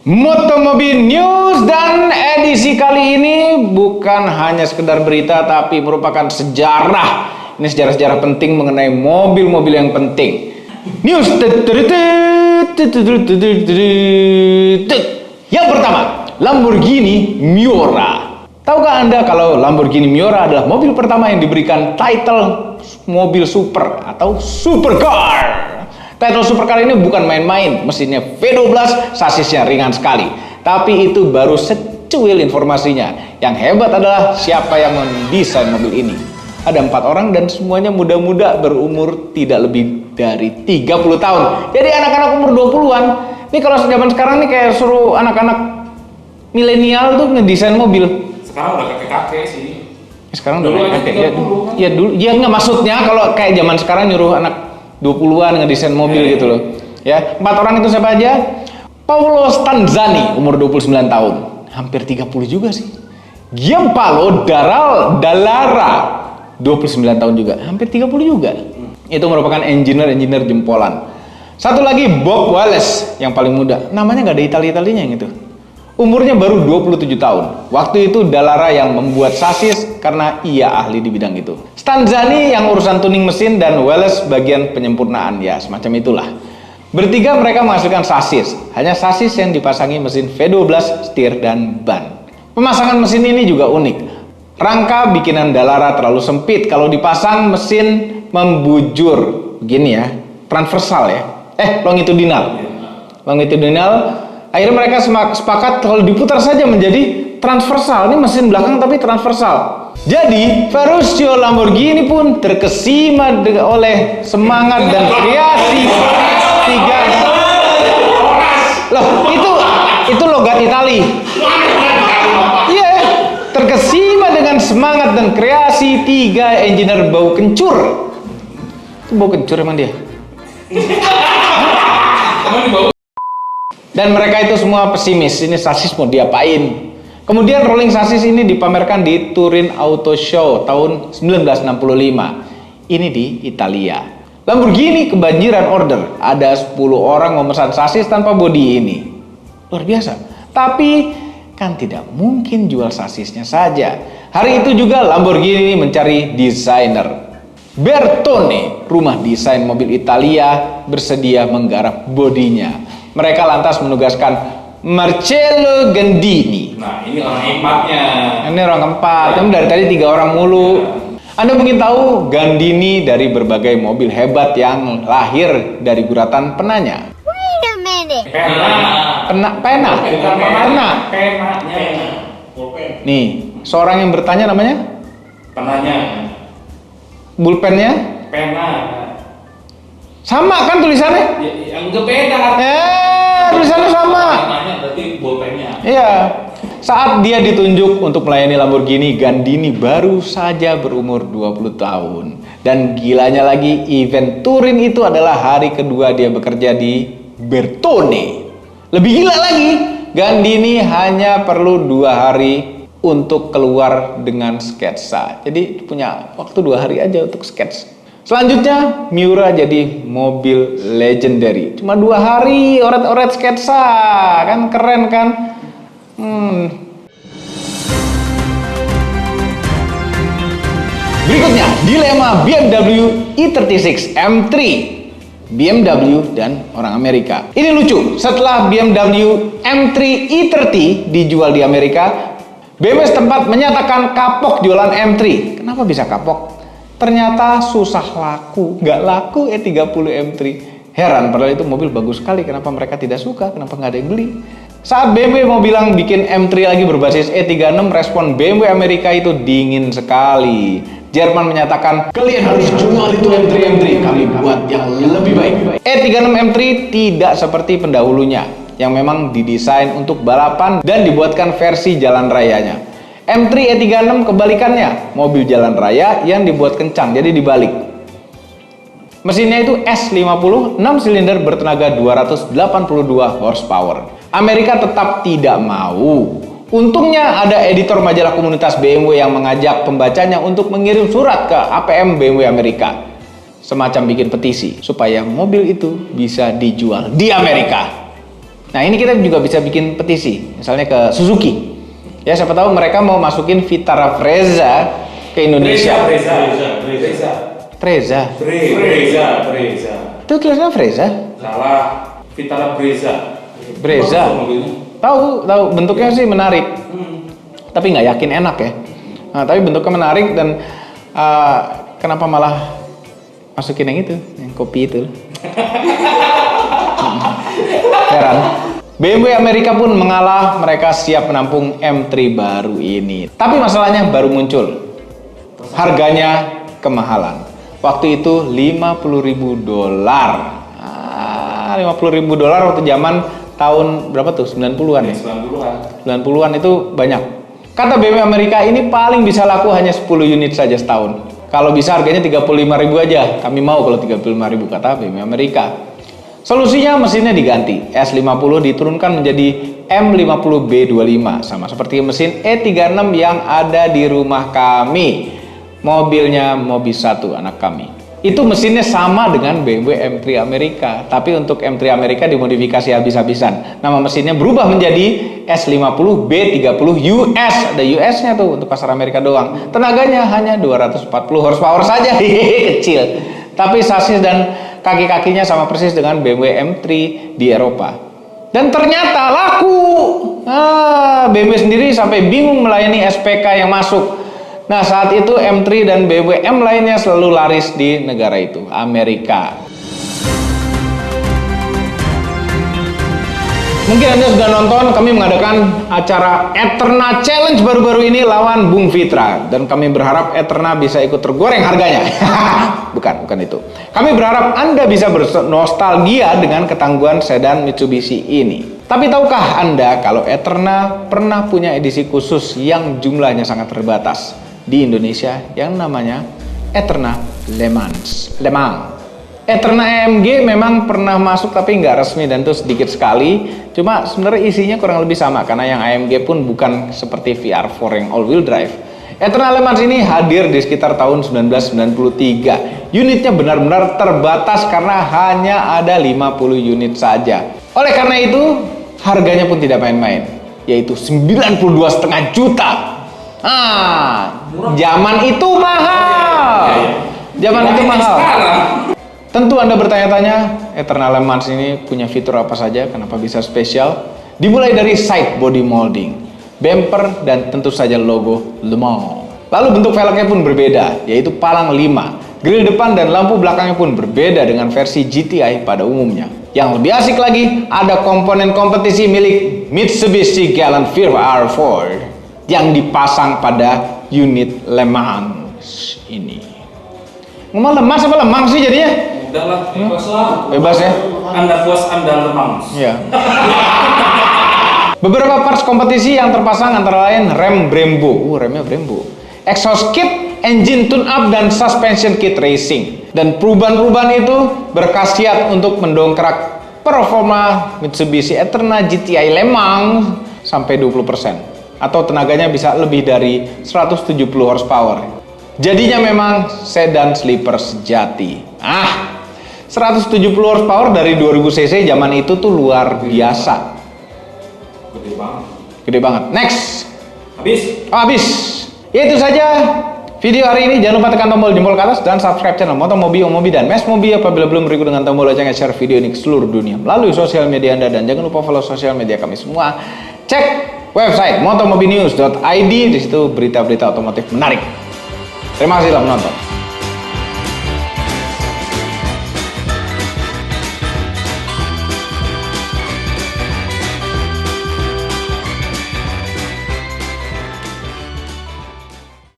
Motomobil News dan edisi kali ini bukan hanya sekedar berita tapi merupakan sejarah. Ini sejarah-sejarah penting mengenai mobil-mobil yang penting. News yang pertama, Lamborghini Miura. Tahukah Anda kalau Lamborghini Miura adalah mobil pertama yang diberikan title mobil super atau supercar? Title supercar ini bukan main-main, mesinnya V12, sasisnya ringan sekali. Tapi itu baru secuil informasinya. Yang hebat adalah siapa yang mendesain mobil ini. Ada 4 orang dan semuanya muda-muda berumur tidak lebih dari 30 tahun. Jadi anak-anak umur 20-an. Ini kalau zaman sekarang nih kayak suruh anak-anak milenial tuh ngedesain mobil. Sekarang udah kakek-kakek sih. Sekarang udah kakek. Ya dulu, ya nggak maksudnya kalau kayak zaman sekarang nyuruh anak 20-an ngedesain mobil gitu loh. Ya, 4 orang itu siapa aja? Paolo Stanzani, umur 29 tahun. Hampir 30 juga sih. Giampaolo Dallara, 29 tahun juga. Hampir 30 juga. Itu merupakan engineer jempolan. Satu lagi Bob Wallace, yang paling muda. Namanya nggak ada Itali-Italinya yang itu. Umurnya baru 27 tahun. Waktu itu Dallara yang membuat sasis karena ia ahli di bidang itu. Stanzani yang urusan tuning mesin dan Wallace bagian penyempurnaan, ya semacam itulah. Bertiga mereka menghasilkan sasis. Hanya sasis yang dipasangi mesin V12, setir, dan ban. Pemasangan mesin ini juga unik. Rangka bikinan Dallara terlalu sempit. Kalau dipasang mesin membujur. Begini ya, transversal ya. Longitudinal. Akhirnya mereka sepakat kalau diputar saja menjadi transversal. Ini mesin belakang tapi transversal. Jadi Ferruccio Lamborghini pun terkesima oleh semangat dan kreasi tiga. Loh, itu logat Itali. Iya, terkesima dengan semangat dan kreasi 3 engineer bau kencur. Itu bau kencur emang dia. Dan mereka itu semua pesimis, ini sasis mau diapain. Kemudian rolling sasis ini dipamerkan di Turin Auto Show tahun 1965. Ini di Italia. Lamborghini kebanjiran order. Ada 10 orang memesan sasis tanpa bodi ini. Luar biasa. Tapi kan tidak mungkin jual sasisnya saja. Hari itu juga Lamborghini mencari desainer. Bertone, rumah desain mobil Italia, bersedia menggarap bodinya. Mereka lantas menugaskan Marcello Gandini. Nah, ini orang keempatnya. Ini orang keempat. Tapi dari tadi 3 orang mulu. Anda mungkin tahu Gandini dari berbagai mobil hebat yang lahir dari guratan penanya. Wait a minute. Pena. Nih, seorang yang bertanya namanya? Penanya. Bulpennya? Pena. Sama kan tulisannya? Yang enggak beda. Tulisannya sama. Penanya berarti bolpennya. Iya. Saat dia ditunjuk untuk melayani Lamborghini, Gandini baru saja berumur 20 tahun. Dan gilanya lagi, event Turin itu adalah hari kedua dia bekerja di Bertone. Lebih gila lagi, Gandini hanya perlu 2 hari untuk keluar dengan sketsa. Jadi punya waktu 2 hari aja untuk sketsa. Selanjutnya, Miura jadi mobil legendary. Cuma 2 hari, oret-oret sketsa. Kan keren kan? Berikutnya, dilema BMW i36 M3. BMW dan orang Amerika. Ini lucu, setelah BMW M3 i30 dijual di Amerika, BMW setempat menyatakan kapok jualan M3. Kenapa bisa kapok? Ternyata susah laku, nggak laku E30 M3. Heran, padahal itu mobil bagus sekali. Kenapa mereka tidak suka? Kenapa nggak ada yang beli? Saat BMW mau bilang bikin M3 lagi berbasis E36, respon BMW Amerika itu dingin sekali. Jerman menyatakan, kalian harus jual itu M3, kami buat yang lebih baik. E36 M3 tidak seperti pendahulunya, yang memang didesain untuk balapan dan dibuatkan versi jalan rayanya. M3 E36 kebalikannya, mobil jalan raya yang dibuat kencang, jadi dibalik. Mesinnya itu S50, 6 silinder bertenaga 282 horsepower. Amerika tetap tidak mau. Untungnya ada editor majalah komunitas BMW yang mengajak pembacanya untuk mengirim surat ke APM BMW Amerika. Semacam bikin petisi, supaya mobil itu bisa dijual di Amerika. Nah ini kita juga bisa bikin petisi, misalnya ke Suzuki. Ya siapa tahu mereka mau masukin Vitara Brezza ke Indonesia. Brezza. Itu tulisannya Brezza. Salah. Vitara Brezza. Brezza. Tahu bentuknya sih menarik. Tapi nggak yakin enak ya. Nah, tapi bentuknya menarik dan kenapa malah masukin yang itu, yang kopi itu? Heran. BMW Amerika pun mengalah, mereka siap menampung M3 baru ini. Tapi masalahnya baru muncul. Harganya kemahalan. Waktu itu $50.000. $50.000 waktu zaman tahun berapa tuh? 90-an ya? 90-an itu banyak. Kata BMW Amerika ini paling bisa laku hanya 10 unit saja setahun. Kalau bisa harganya 35.000 aja. Kami mau kalau 35.000 kata BMW Amerika. Solusinya mesinnya diganti. S50 diturunkan menjadi M50B25 sama seperti mesin E36 yang ada di rumah kami. Mobilnya Mobi 1 anak kami. Itu mesinnya sama dengan BMW M3 Amerika, tapi untuk M3 Amerika dimodifikasi habis-habisan. Nama mesinnya berubah menjadi S50B30 US. Ada US-nya tuh untuk pasar Amerika doang. Tenaganya hanya 240 horsepower saja. Kecil. Tapi sasis dan kaki-kakinya sama persis dengan BMW M3 di Eropa. Dan ternyata laku. BMW sendiri sampai bingung melayani SPK yang masuk. Nah saat itu M3 dan BMW M lainnya selalu laris di negara itu, Amerika. Mungkin Anda sudah nonton, kami mengadakan acara Eterna Challenge baru-baru ini lawan Bung Fitra. Dan kami berharap Eterna bisa ikut tergoreng harganya. Bukan itu. Kami berharap Anda bisa bernostalgia dengan ketangguhan sedan Mitsubishi ini. Tapi tahukah Anda kalau Eterna pernah punya edisi khusus yang jumlahnya sangat terbatas di Indonesia yang namanya Eterna Le Mans. Eterna AMG memang pernah masuk tapi nggak resmi dan itu sedikit sekali. Cuma sebenarnya isinya kurang lebih sama karena yang AMG pun bukan seperti VR4 yang all wheel drive. Eterna Le Mans ini hadir di sekitar tahun 1993. Unitnya benar-benar terbatas karena hanya ada 50 unit saja. Oleh karena itu harganya pun tidak main-main, yaitu 92,5 juta. Zaman itu mahal. Zaman itu mahal. Tentu Anda bertanya-tanya, Eterna Le Mans ini punya fitur apa saja, kenapa bisa spesial? Dimulai dari side body molding, bumper, dan tentu saja logo Le Mans. Lalu bentuk velgnya pun berbeda, yaitu palang 5. Grill depan dan lampu belakangnya pun berbeda dengan versi GTI pada umumnya. Yang lebih asik lagi, ada komponen kompetisi milik Mitsubishi Galant VR4 yang dipasang pada unit Le Mans ini. Ngomong Le Mans apa Le Mans sih jadinya? Udahlah, bebas lah. Bebas ya? Anda puas, Anda Le Mans. Iya. Beberapa parts kompetisi yang terpasang antara lain rem Brembo, remnya Brembo, exhaust kit, engine tune-up, dan suspension kit racing. Dan perubahan-perubahan itu berkhasiat untuk mendongkrak performa Mitsubishi Eterna GTI Le Mans sampai 20%. Atau tenaganya bisa lebih dari 170 horsepower. Jadinya memang sedan sleeper sejati. 170 horsepower dari 2000 cc zaman itu tuh luar biasa. Gede banget. Next. Habis. Ya itu saja video hari ini. Jangan lupa tekan tombol jempol ke atas dan subscribe channel Motomobi, Omobi, dan Mes Mobi apabila belum berikut dengan tombol lonceng share video ini ke seluruh dunia melalui sosial media Anda, dan jangan lupa follow sosial media kami semua. Cek website motomobinews.id, di situ berita-berita otomotif menarik. Terima kasih telah menonton.